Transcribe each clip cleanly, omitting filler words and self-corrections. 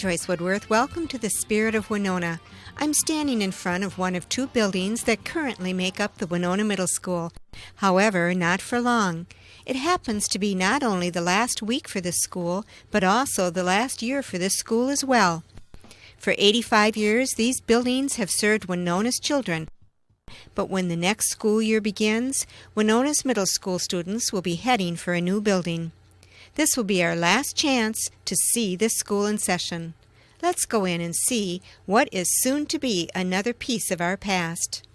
Joyce Woodworth. Welcome to the Spirit of Winona. I'm standing in front of one of two buildings that currently make up the Winona Middle School. However, not for long. It happens to be not only the last week for this school, but also the last year for this school as well. For 85 years, these buildings have served Winona's children. But when the next school year begins, Winona's middle school students will be heading for a new building. This will be our last chance to see this school in session. Let's go in and see what is soon to be another piece of our past.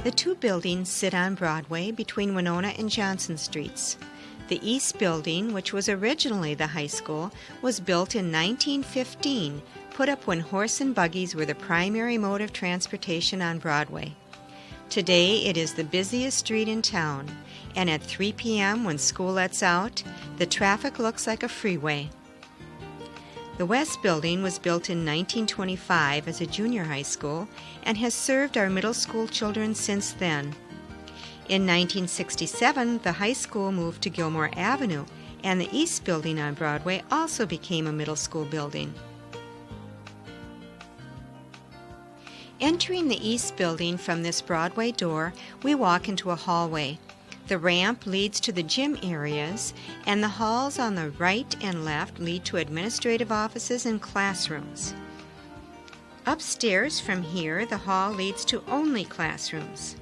The two buildings sit on Broadway between Winona and Johnson Streets. The East Building, which was originally the high school, was built in 1915, put up when horse and buggies were the primary mode of transportation on Broadway. Today it is the busiest street in town, and at 3 p.m. when school lets out, the traffic looks like a freeway. The West Building was built in 1925 as a junior high school and has served our middle school children since then. In 1967, the high school moved to Gilmore Avenue, and the East Building on Broadway also became a middle school building. Entering the East Building from this Broadway door, we walk into a hallway. The ramp leads to the gym areas, and the halls on the right and left lead to administrative offices and classrooms. Upstairs from here, the hall leads to only classrooms.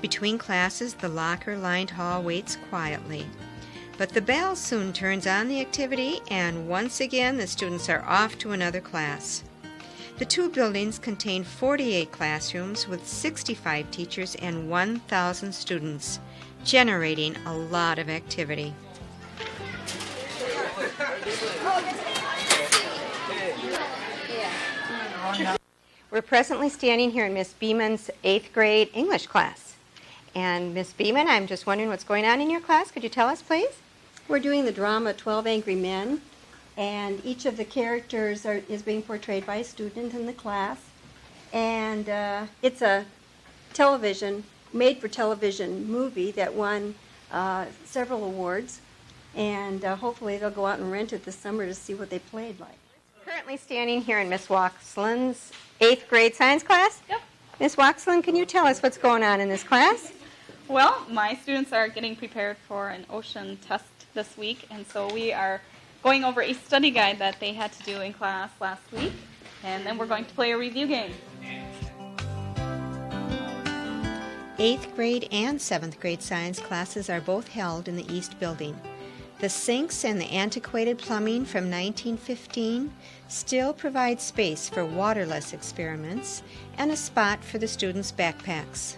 Between classes, the locker-lined hall waits quietly. But the bell soon turns on the activity, and once again the students are off to another class. The two buildings contain 48 classrooms with 65 teachers and 1,000 students, generating a lot of activity. We're presently standing here in Miss Beeman's 8th grade English class. And Miss Beeman, I'm just wondering what's going on in your class. Could you tell us, please? We're doing the drama 12 Angry Men, and each of the characters is being portrayed by a student in the class. And it's a made-for-television movie that won several awards, and hopefully they'll go out and rent it this summer to see what they played like. Currently standing here in Miss Waxland's 8th grade science class. Yep. Miss Waxland, can you tell us what's going on in this class? Well, my students are getting prepared for an ocean test this week, and so we are going over a study guide that they had to do in class last week, and then we're going to play a review game. 8th grade and 7th grade science classes are both held in the East Building. The sinks and the antiquated plumbing from 1915 still provide space for waterless experiments and a spot for the students' backpacks.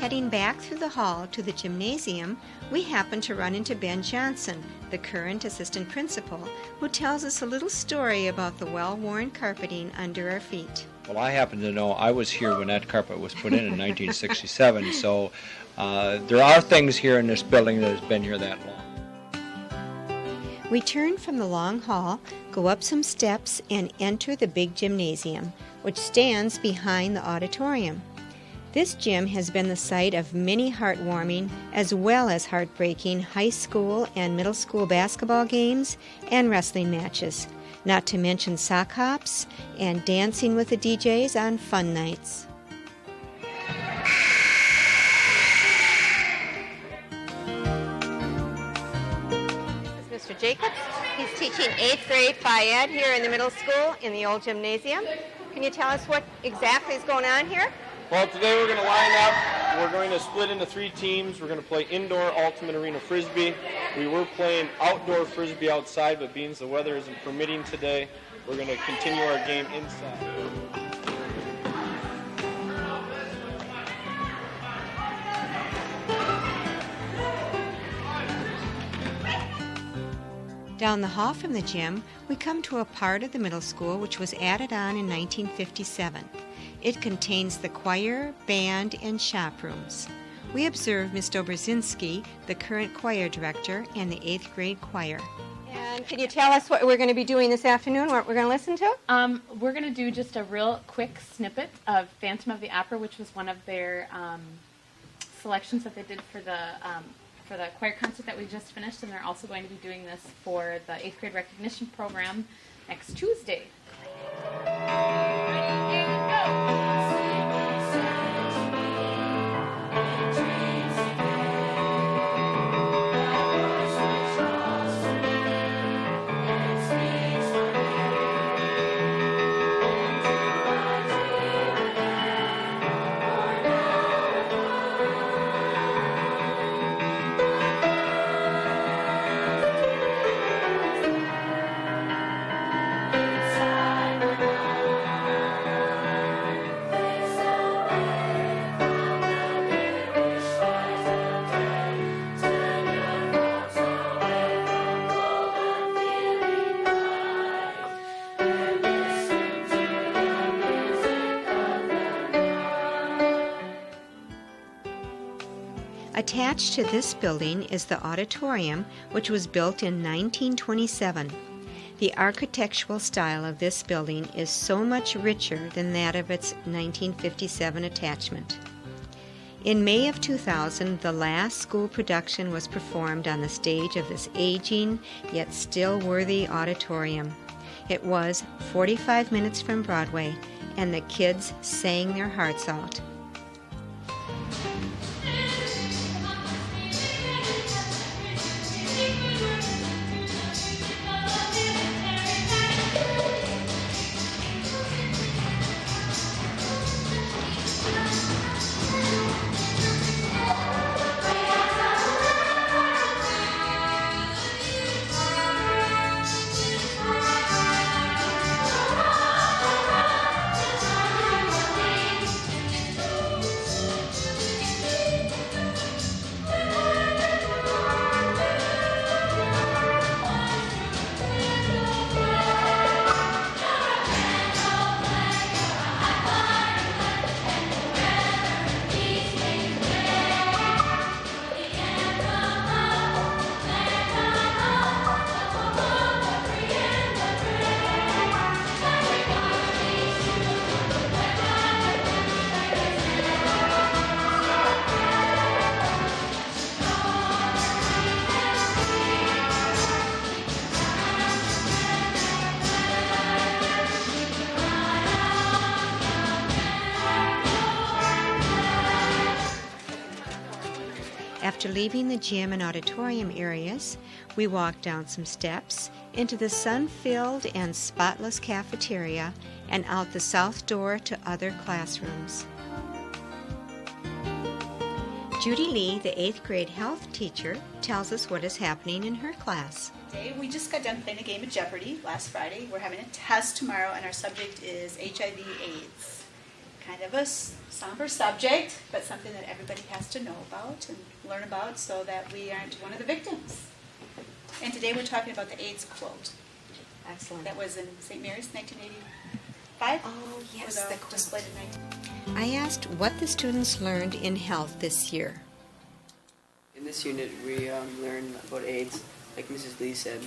Heading back through the hall to the gymnasium, we happen to run into Ben Johnson, the current assistant principal, who tells us a little story about the well-worn carpeting under our feet. Well, I happen to know I was here when that carpet was put in 1967, so there are things here in this building that has been here that long. We turn from the long hall, go up some steps, and enter the big gymnasium, which stands behind the auditorium. This gym has been the site of many heartwarming as well as heartbreaking high school and middle school basketball games and wrestling matches, not to mention sock hops and dancing with the DJs on fun nights. This is Mr. Jacobs. He's teaching 8th grade Phi Ed here in the middle school in the old gymnasium. Can you tell us what exactly is going on here? Well, today we're going to line up. We're going to split into 3 teams. We're going to play indoor ultimate arena frisbee. We were playing outdoor frisbee outside, but being the weather isn't permitting today, we're going to continue our game inside. Down the hall from the gym, we come to a part of the middle school which was added on in 1957. It contains the choir, band, and shop rooms. We observe Ms. Dobrzinski, the current choir director, and the 8th grade choir. And can you tell us what we're going to be doing this afternoon, what we're going to listen to? We're going to do just a real quick snippet of Phantom of the Opera, which was one of their selections that they did for the choir concert that we just finished, and they're also going to be doing this for the 8th grade recognition program next Tuesday. Attached to this building is the auditorium, which was built in 1927. The architectural style of this building is so much richer than that of its 1957 attachment. In May of 2000, the last school production was performed on the stage of this aging yet still worthy auditorium. It was 45 minutes from Broadway, and the kids sang their hearts out. After leaving the gym and auditorium areas, we walked down some steps into the sun-filled and spotless cafeteria and out the south door to other classrooms. Judy Lee, the 8th grade health teacher, tells us what is happening in her class. Today, we just got done playing a game of Jeopardy last Friday. We're having a test tomorrow, and our subject is HIV/AIDS. Kind of a somber subject, but something that everybody has to know about and learn about so that we aren't one of the victims. And today we're talking about the AIDS quote. Excellent. That was in St. Mary's, 1985. Oh, yes, Was the quote. displayed in I asked what the students learned in health this year. In this unit, we learned about AIDS, like Mrs. Lee said,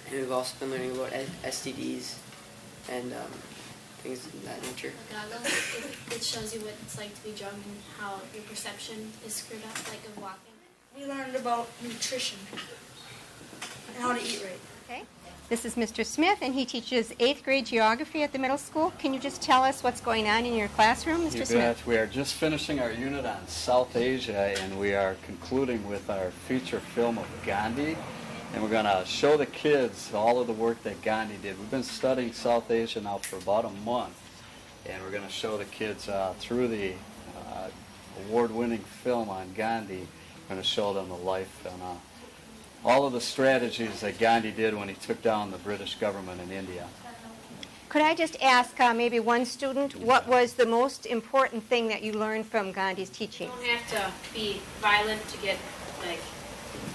and we've also been learning about STDs and things of that nature. It shows you what it's like to be drunk and how your perception is screwed up, like of walking. We learned about nutrition and how to eat right. Okay. This is Mr. Smith, and he teaches 8th grade geography at the middle school. Can you just tell us what's going on in your classroom, Mr. You Smith? bet. We are just finishing our unit on South Asia, and we are concluding with our feature film of Gandhi. And we're going to show the kids all of the work that Gandhi did. We've been studying South Asia now for about a month, and we're going to show the kids through the award-winning film on Gandhi. We're going to show them the life and all of the strategies that Gandhi did when he took down the British government in India. Could I just ask maybe one student, what was the most important thing that you learned from Gandhi's teaching? You don't have to be violent to get like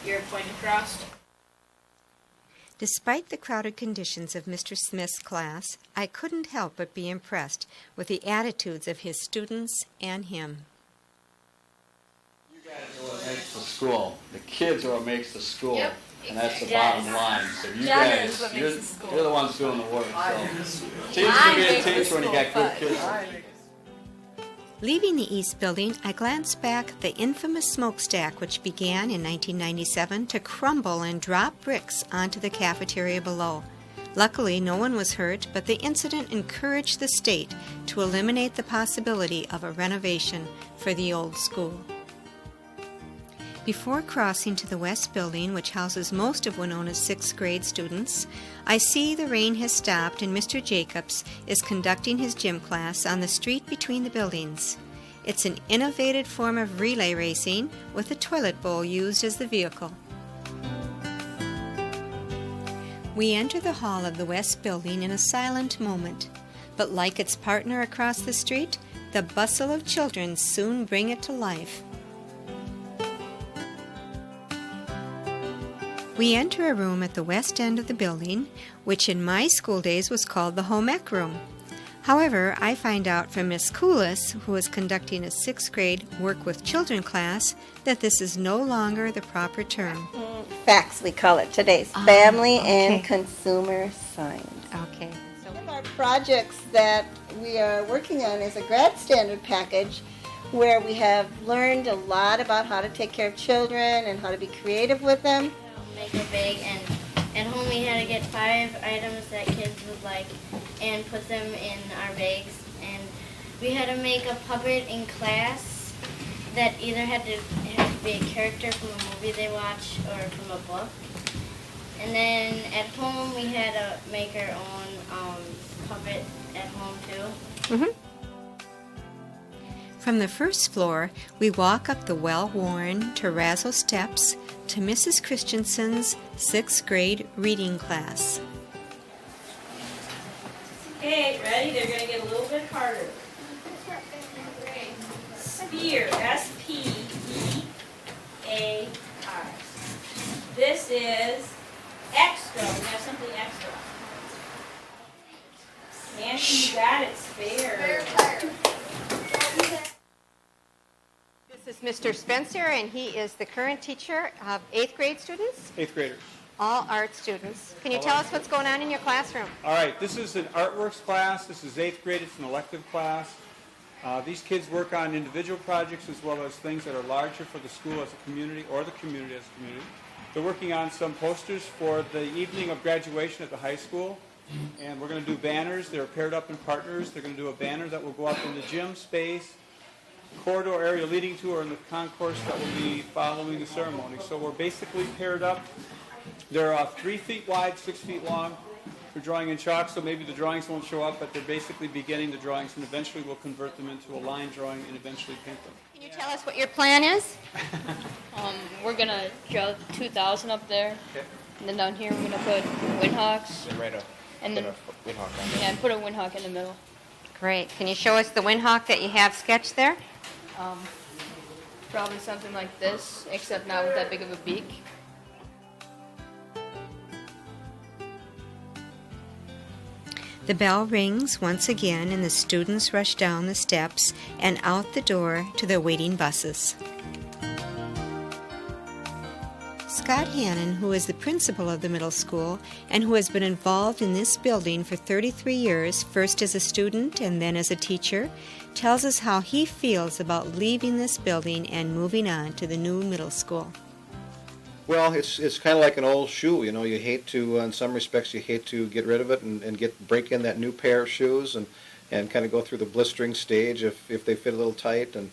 your point across. Despite the crowded conditions of Mr. Smith's class, I couldn't help but be impressed with the attitudes of his students and him. You guys are what makes the school. The kids are what makes the school. Yep. And that's the Yes. bottom line. So you That is guys, what you're, makes the school. you're the ones doing the work. So teach to be a teacher when you got good kids. Leaving the East Building, I glanced back at the infamous smokestack which began in 1997 to crumble and drop bricks onto the cafeteria below. Luckily, no one was hurt, but the incident encouraged the state to eliminate the possibility of a renovation for the old school. Before crossing to the West Building, which houses most of Winona's 6th grade students, I see the rain has stopped and Mr. Jacobs is conducting his gym class on the street between the buildings. It's an innovative form of relay racing with a toilet bowl used as the vehicle. We enter the hall of the West Building in a silent moment, but like its partner across the street, the bustle of children soon bring it to life. We enter a room at the west end of the building, which in my school days was called the home ec room. However, I find out from Miss Coolis, who is conducting a 6th grade work with children class, that this is no longer the proper term. FACS, we call it today's Family and Consumer Science. Okay. One of our projects that we are working on is a grad standard package where we have learned a lot about how to take care of children and how to be creative with them. Make a bag, and at home we had to get 5 items that kids would like and put them in our bags, and we had to make a puppet in class that either had to be a character from a movie they watch or from a book. And then at home we had to make our own puppet at home too. Mm-hmm. From the first floor, we walk up the well-worn terrazzo steps to Mrs. Christensen's 6th grade reading class. Okay, ready? They're going to get a little bit harder. Spear, S-P-E-A-R. This is extra. We have something extra. Nancy, you got it. Spare. This is Mr. Spencer, and he is the current teacher of 8th grade students? 8th graders. All art students. Can you tell us what's going on in your classroom? All right, this is an artworks class. This is 8th grade. It's an elective class. These kids work on individual projects as well as things that are larger for the school as a community or the community as a community. They're working on some posters for the evening of graduation at the high school. And we're going to do banners. They're paired up in partners. They're going to do a banner that will go up in the gym space, corridor area leading to, or in the concourse that will be following the ceremony. So we're basically paired up. They're 3 feet wide, 6 feet long. We're drawing in chalk, so maybe the drawings won't show up, but they're basically beginning the drawings, and eventually we'll convert them into a line drawing and eventually paint them. Can you tell us what your plan is? We're going to draw 2,000 up there. Okay. And then down here we're going to put windhawks. Then right up. And then Windhawk on there. yeah, and put a windhawk in the middle. Great. Can you show us the windhawk that you have sketched there? Probably something like this, except not with that big of a beak. The bell rings once again, and the students rush down the steps and out the door to their waiting buses. Scott Hannon, who is the principal of the middle school and who has been involved in this building for 33 years, first as a student and then as a teacher, tells us how he feels about leaving this building and moving on to the new middle school. Well, it's kind of like an old shoe. You know, you hate to, in some respects, you hate to get rid of it and break in that new pair of shoes and kind of go through the blistering stage if they fit a little tight and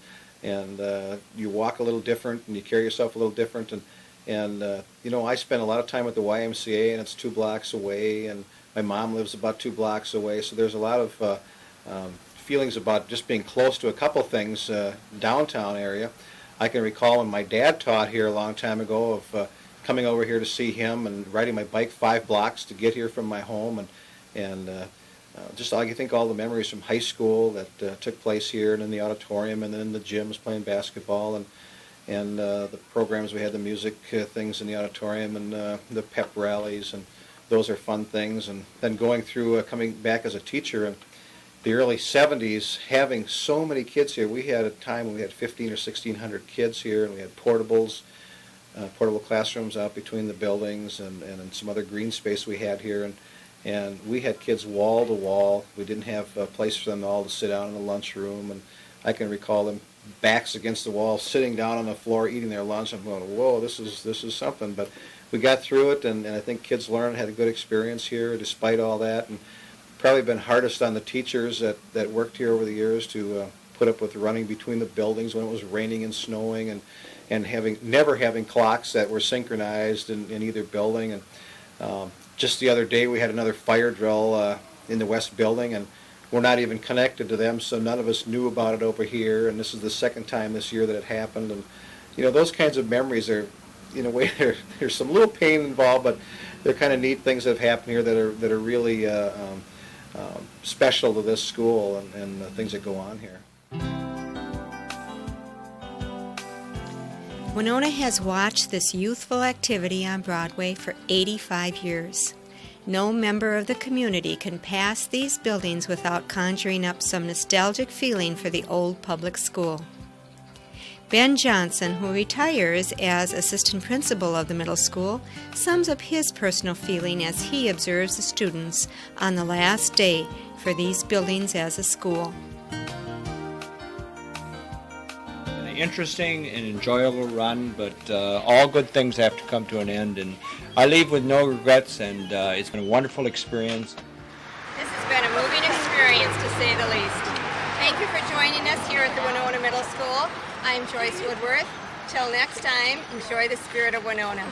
you walk a little different and you carry yourself a little different and you know, I spend a lot of time at the YMCA, and it's 2 blocks away, and my mom lives about 2 blocks away, so there's a lot of feelings about just being close to a couple things downtown area. I can recall when my dad taught here a long time ago of coming over here to see him and riding my bike 5 blocks to get here from my home, and just I think all the memories from high school that took place here and in the auditorium and then in the gyms playing basketball and the programs we had, the music things in the auditorium and the pep rallies, and those are fun things. And then going through coming back as a teacher in the early 70s, having so many kids here. We had a time when we had 1,500 or 1,600 kids here, and we had portables, portable classrooms out between the buildings and some other green space we had here. And we had kids wall to wall. We didn't have a place for them all to sit down in the lunchroom, and I can recall them backs against the wall, sitting down on the floor, eating their lunch. I'm going, whoa, this is something. But we got through it, and I think kids learned, had a good experience here despite all that. And probably been hardest on the teachers that worked here over the years to put up with running between the buildings when it was raining and snowing, and never having clocks that were synchronized in either building. And just the other day we had another fire drill in the west building, and we're not even connected to them, so none of us knew about it over here. And this is the second time this year that it happened. And those kinds of memories are, in a way, there's some little pain involved, but they're kind of neat things that have happened here that are really special to this school and the things that go on here. Winona has watched this youthful activity on Broadway for 85 years. No member of the community can pass these buildings without conjuring up some nostalgic feeling for the old public school. Ben Johnson, who retires as assistant principal of the middle school, sums up his personal feeling as he observes the students on the last day for these buildings as a school. An interesting and enjoyable run, but all good things have to come to an end, and I leave with no regrets, and it's been a wonderful experience. This has been a moving experience, to say the least. Thank you for joining us here at the Winona Middle School. I'm Joyce Woodworth. Till next time, enjoy the Spirit of Winona.